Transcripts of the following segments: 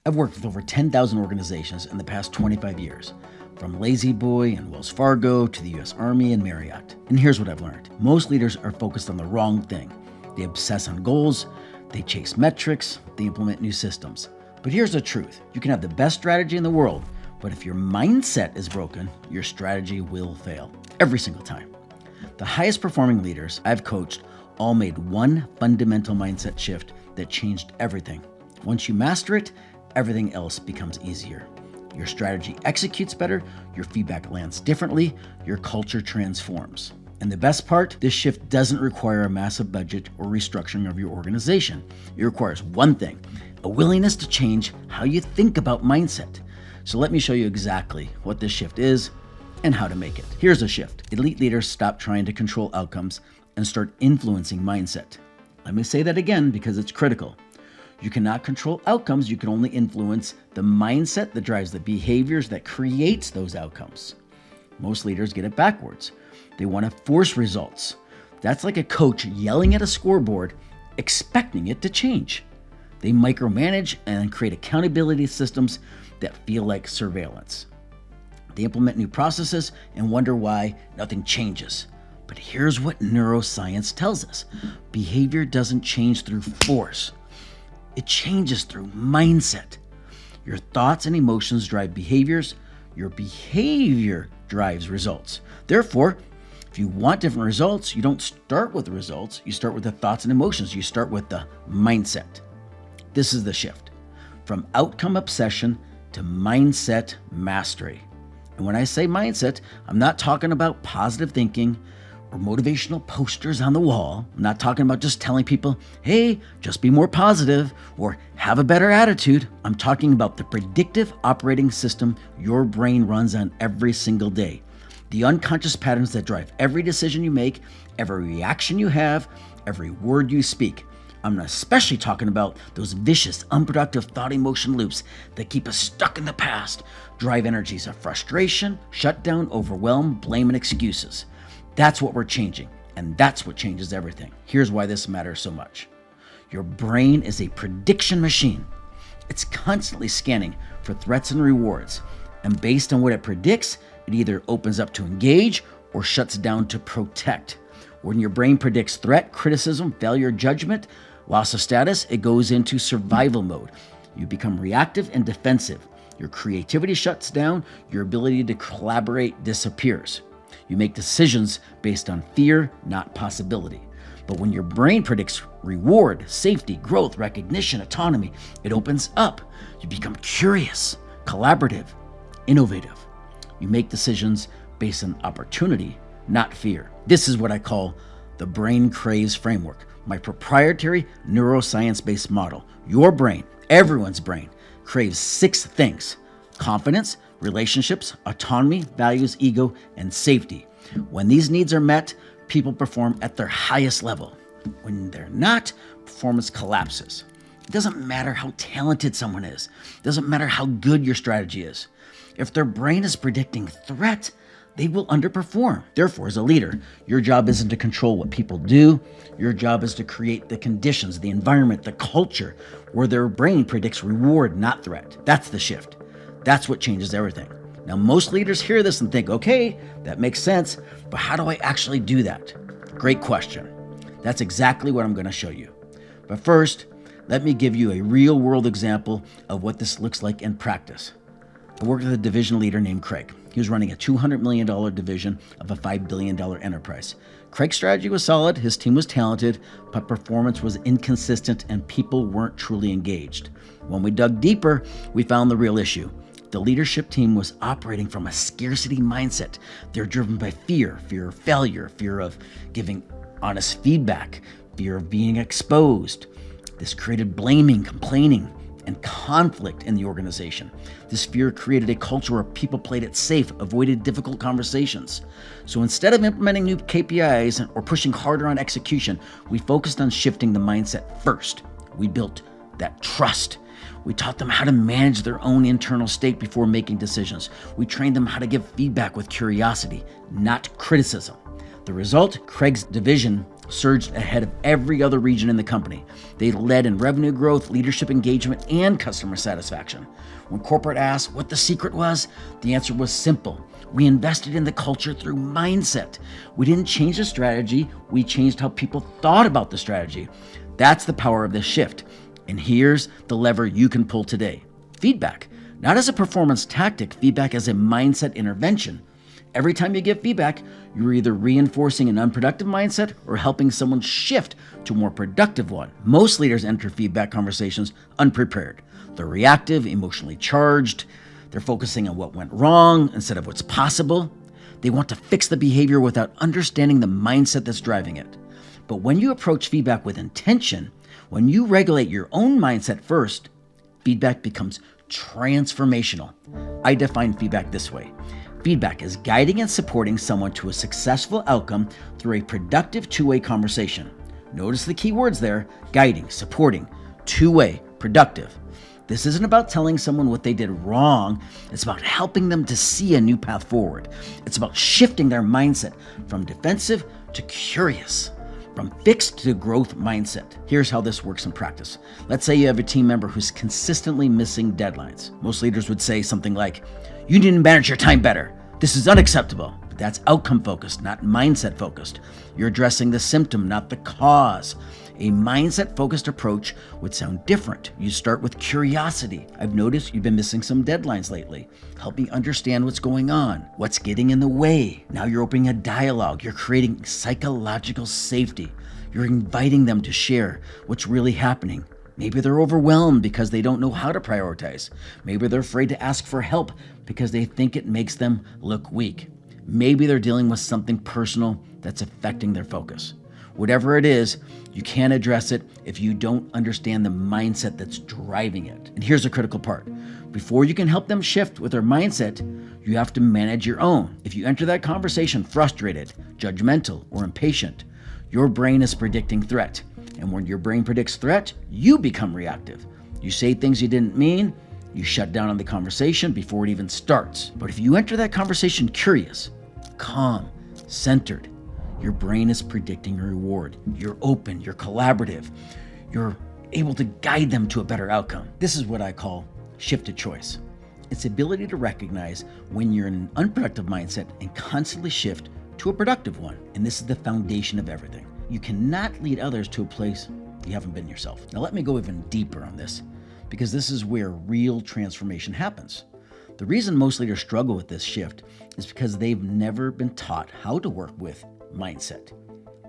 I've worked with over 10,000 organizations in the past 25 years, from Lazy Boy and Wells Fargo to the US Army and Marriott. And here's what I've learned. Most leaders are focused on the wrong thing. They obsess on goals, they chase metrics, they implement new systems. But here's the truth. You can have the best strategy in the world, but if your mindset is broken, your strategy will fail every single time. The highest performing leaders I've coached all made one fundamental mindset shift that changed everything. Once you master it, everything else becomes easier. Your strategy executes better, your feedback lands differently, your culture transforms. And the best part, this shift doesn't require a massive budget or restructuring of your organization. It requires one thing, a willingness to change how you think about mindset. So let me show you exactly what this shift is and how to make it. Here's a shift. Elite leaders stop trying to control outcomes and start influencing mindset. Let me say that again because it's critical. You cannot control outcomes, you can only influence the mindset that drives the behaviors that creates those outcomes. Most leaders get it backwards. They want to force results. That's like a coach yelling at a scoreboard, expecting it to change. They micromanage and create accountability systems that feel like surveillance. They implement new processes and wonder why nothing changes. But here's what neuroscience tells us. Behavior doesn't change through force. It changes through mindset. Your thoughts and emotions drive behaviors. Your behavior drives results. Therefore, if you want different results, you don't start with the results. You start with the thoughts and emotions. You start with the mindset. This is the shift from outcome obsession to mindset mastery. And when I say mindset, I'm not talking about positive thinking or motivational posters on the wall. I'm not talking about just telling people, hey, just be more positive or have a better attitude. I'm talking about the predictive operating system your brain runs on every single day. The unconscious patterns that drive every decision you make, every reaction you have, every word you speak. I'm especially talking about those vicious, unproductive thought emotion loops that keep us stuck in the past, drive energies of frustration, shutdown, overwhelm, blame, and excuses. That's what we're changing, and that's what changes everything. Here's why this matters so much. Your brain is a prediction machine. It's constantly scanning for threats and rewards, and based on what it predicts, it either opens up to engage or shuts down to protect. When your brain predicts threat, criticism, failure, judgment, loss of status, it goes into survival mode. You become reactive and defensive. Your creativity shuts down, your ability to collaborate disappears. You make decisions based on fear, not possibility. But when your brain predicts reward, safety, growth, recognition, autonomy, it opens up. You become curious, collaborative, innovative. You make decisions based on opportunity, not fear. This is what I call the brain C.R.A.V.E.S framework, my proprietary neuroscience-based model. Your brain, everyone's brain, craves 6 things: confidence, relationships, autonomy, values, ego, and safety. When these needs are met, people perform at their highest level. When they're not, performance collapses. It doesn't matter how talented someone is. It doesn't matter how good your strategy is. If their brain is predicting threat, they will underperform. Therefore, as a leader, your job isn't to control what people do. Your job is to create the conditions, the environment, the culture where their brain predicts reward, not threat. That's the shift. That's what changes everything. Now, most leaders hear this and think, okay, that makes sense, but how do I actually do that? Great question. That's exactly what I'm going to show you. But first, let me give you a real-world example of what this looks like in practice. I worked with a division leader named Craig. He was running a $200 million division of a $5 billion enterprise. Craig's strategy was solid, his team was talented, but performance was inconsistent and people weren't truly engaged. When we dug deeper, we found the real issue. The leadership team was operating from a scarcity mindset. They're driven by fear of failure, fear of giving honest feedback, fear of being exposed. This created blaming, complaining, and conflict in the organization. This fear created a culture where people played it safe, avoided difficult conversations. So instead of implementing new KPIs or pushing harder on execution, we focused on shifting the mindset first. We built that trust. We taught them how to manage their own internal state before making decisions. We trained them how to give feedback with curiosity, not criticism. The result, Craig's division surged ahead of every other region in the company. They led in revenue growth, leadership engagement, and customer satisfaction. When corporate asked what the secret was, the answer was simple. We invested in the culture through mindset. We didn't change the strategy, we changed how people thought about the strategy. That's the power of this shift. And here's the lever you can pull today. Feedback. Not as a performance tactic, feedback as a mindset intervention. Every time you give feedback, you're either reinforcing an unproductive mindset or helping someone shift to a more productive one. Most leaders enter feedback conversations unprepared. They're reactive, emotionally charged. They're focusing on what went wrong instead of what's possible. They want to fix the behavior without understanding the mindset that's driving it. But when you approach feedback with intention, when you regulate your own mindset first, feedback becomes transformational. I define feedback this way. Feedback is guiding and supporting someone to a successful outcome through a productive two-way conversation. Notice the key words there: guiding, supporting, two-way, productive. This isn't about telling someone what they did wrong. It's about helping them to see a new path forward. It's about shifting their mindset from defensive to curious, from fixed to growth mindset. Here's how this works in practice. Let's say you have a team member who's consistently missing deadlines. Most leaders would say something like, "You need to manage your time better. This is unacceptable." But that's outcome focused, not mindset focused. You're addressing the symptom, not the cause. A mindset focused approach would sound different. You start with curiosity. "I've noticed you've been missing some deadlines lately. Help me understand what's going on. What's getting in the way?" Now you're opening a dialogue. You're creating psychological safety. You're inviting them to share what's really happening. Maybe they're overwhelmed because they don't know how to prioritize. Maybe they're afraid to ask for help because they think it makes them look weak. Maybe they're dealing with something personal that's affecting their focus. Whatever it is, you can't address it if you don't understand the mindset that's driving it. And here's the critical part. Before you can help them shift with their mindset, you have to manage your own. If you enter that conversation frustrated, judgmental, or impatient, your brain is predicting threat. And when your brain predicts threat, you become reactive. You say things you didn't mean, you shut down on the conversation before it even starts. But if you enter that conversation curious, calm, centered, your brain is predicting a reward. You're open, you're collaborative, you're able to guide them to a better outcome. This is what I call shifted choice. It's the ability to recognize when you're in an unproductive mindset and constantly shift to a productive one. And this is the foundation of everything. You cannot lead others to a place you haven't been yourself. Now let me go even deeper on this, because this is where real transformation happens. The reason most leaders struggle with this shift is because they've never been taught how to work with mindset.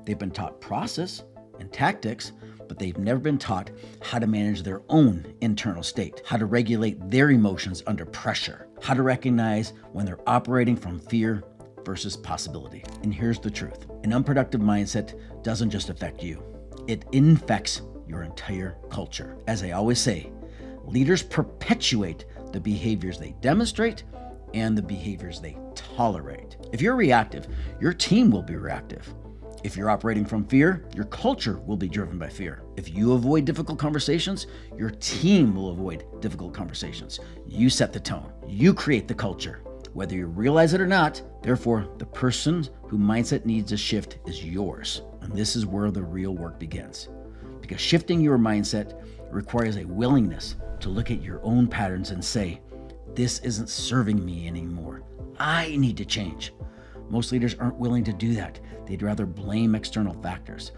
They've been taught process and tactics, but they've never been taught how to manage their own internal state, how to regulate their emotions under pressure, how to recognize when they're operating from fear versus possibility. And here's the truth. An unproductive mindset doesn't just affect you. It infects your entire culture. As I always say, leaders perpetuate the behaviors they demonstrate and the behaviors they tolerate. If you're reactive, your team will be reactive. If you're operating from fear, your culture will be driven by fear. If you avoid difficult conversations, your team will avoid difficult conversations. You set the tone. You create the culture, whether you realize it or not. Therefore, the person whose mindset needs a shift is yours. And this is where the real work begins. Because shifting your mindset requires a willingness to look at your own patterns and say, this isn't serving me anymore. I need to change. Most leaders aren't willing to do that. They'd rather blame external factors,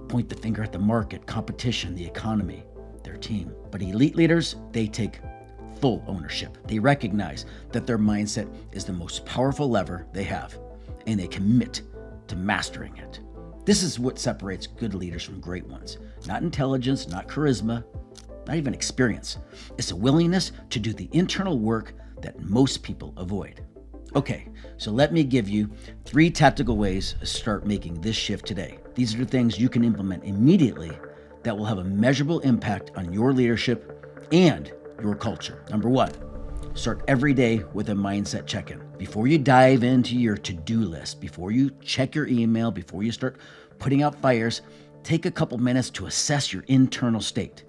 point the finger at the market, competition, the economy, their team. But elite leaders, they take full ownership. They recognize that their mindset is the most powerful lever they have, and they commit to mastering it. This is what separates good leaders from great ones. Not intelligence, not charisma, not even experience. It's a willingness to do the internal work that most people avoid. Okay, so let me give you 3 tactical ways to start making this shift today. These are the things you can implement immediately that will have a measurable impact on your leadership and your culture. Number 1, start every day with a mindset check-in. Before you dive into your to-do list, before you check your email, before you start putting out fires, take a couple minutes to assess your internal state.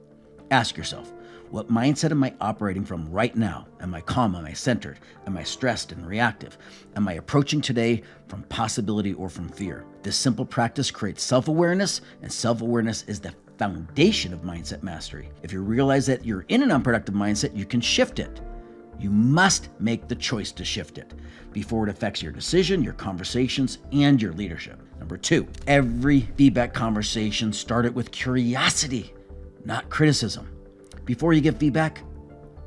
Ask yourself, What mindset am I operating from right now? Am I calm? Am I centered? Am I stressed and reactive? Am I approaching today from possibility or from fear? This simple practice creates self-awareness, and self-awareness is the foundation of mindset mastery. If you realize that you're in an unproductive mindset, you can shift it. You must make the choice to shift it before it affects your decision, your conversations, and your leadership. Number 2, every feedback conversation started with curiosity, not criticism. Before you give feedback,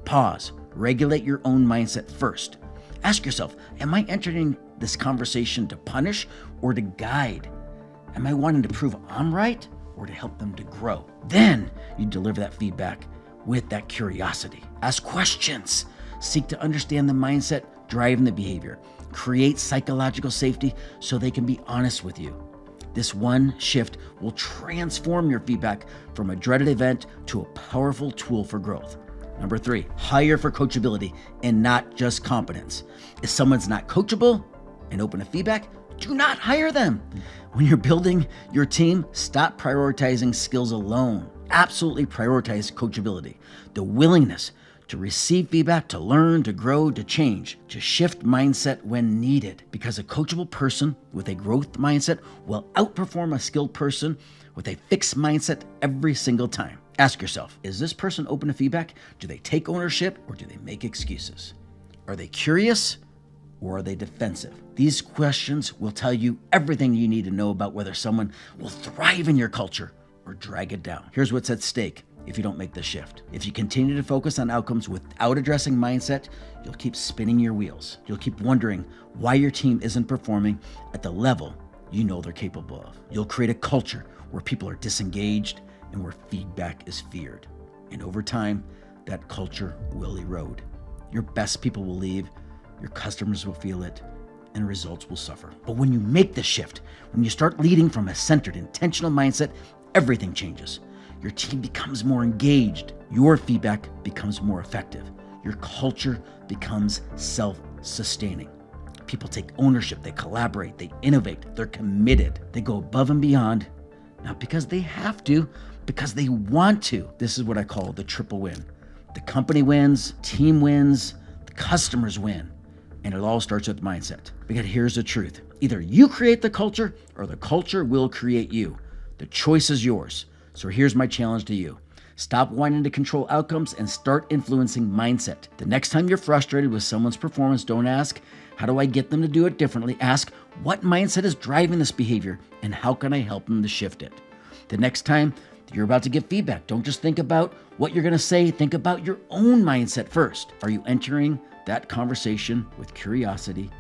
pause, regulate your own mindset first. Ask yourself, am I entering this conversation to punish or to guide? Am I wanting to prove I'm right or to help them to grow? Then you deliver that feedback with that curiosity. Ask questions. Seek to understand the mindset driving the behavior. Create psychological safety so they can be honest with you. This one shift will transform your feedback from a dreaded event to a powerful tool for growth. Number 3, hire for coachability and not just competence. If someone's not coachable and open to feedback, do not hire them. When you're building your team, stop prioritizing skills alone. Absolutely prioritize coachability, the willingness to receive feedback, to learn, to grow, to change, to shift mindset when needed. Because a coachable person with a growth mindset will outperform a skilled person with a fixed mindset every single time. Ask yourself, is this person open to feedback? Do they take ownership or do they make excuses? Are they curious or are they defensive? These questions will tell you everything you need to know about whether someone will thrive in your culture or drag it down. Here's what's at stake if you don't make the shift. If you continue to focus on outcomes without addressing mindset, you'll keep spinning your wheels. You'll keep wondering why your team isn't performing at the level you know they're capable of. You'll create a culture where people are disengaged and where feedback is feared. And over time, that culture will erode. Your best people will leave, your customers will feel it, and results will suffer. But when you make the shift, when you start leading from a centered, intentional mindset, everything changes. Your team becomes more engaged. Your feedback becomes more effective. Your culture becomes self-sustaining. People take ownership, they collaborate, they innovate, they're committed. They go above and beyond, not because they have to, because they want to. This is what I call the triple win. The company wins, team wins, the customers win. And it all starts with mindset. Because here's the truth. Either you create the culture or the culture will create you. The choice is yours. So here's my challenge to you. Stop wanting to control outcomes and start influencing mindset. The next time you're frustrated with someone's performance, don't ask, how do I get them to do it differently? Ask, what mindset is driving this behavior and how can I help them to shift it? The next time you're about to give feedback, don't just think about what you're going to say. Think about your own mindset first. Are you entering that conversation with curiosity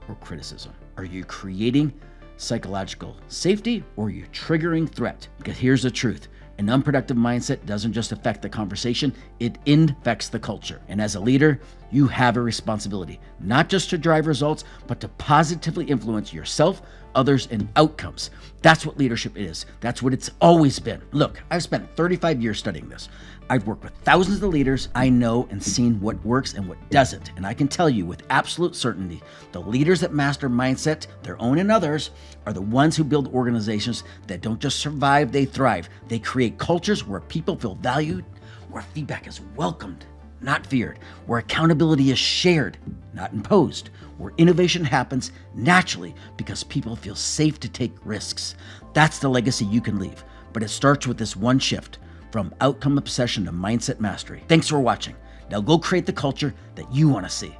or criticism? Are you creating psychological safety or are you triggering threat? Because here's the truth. An unproductive mindset doesn't just affect the conversation, it infects the culture. And as a leader, you have a responsibility, not just to drive results, but to positively influence yourself, others, and outcomes. That's what leadership is. That's what it's always been. Look, I've spent 35 years studying this. I've worked with thousands of leaders. I know and seen what works and what doesn't. And I can tell you with absolute certainty, the leaders that master mindset, their own and others, are the ones who build organizations that don't just survive, they thrive. They create cultures where people feel valued, where feedback is welcomed, not feared, where accountability is shared, not imposed, where innovation happens naturally because people feel safe to take risks. That's the legacy you can leave. But it starts with this one shift from outcome obsession to mindset mastery. Thanks for watching. Now go create the culture that you want to see.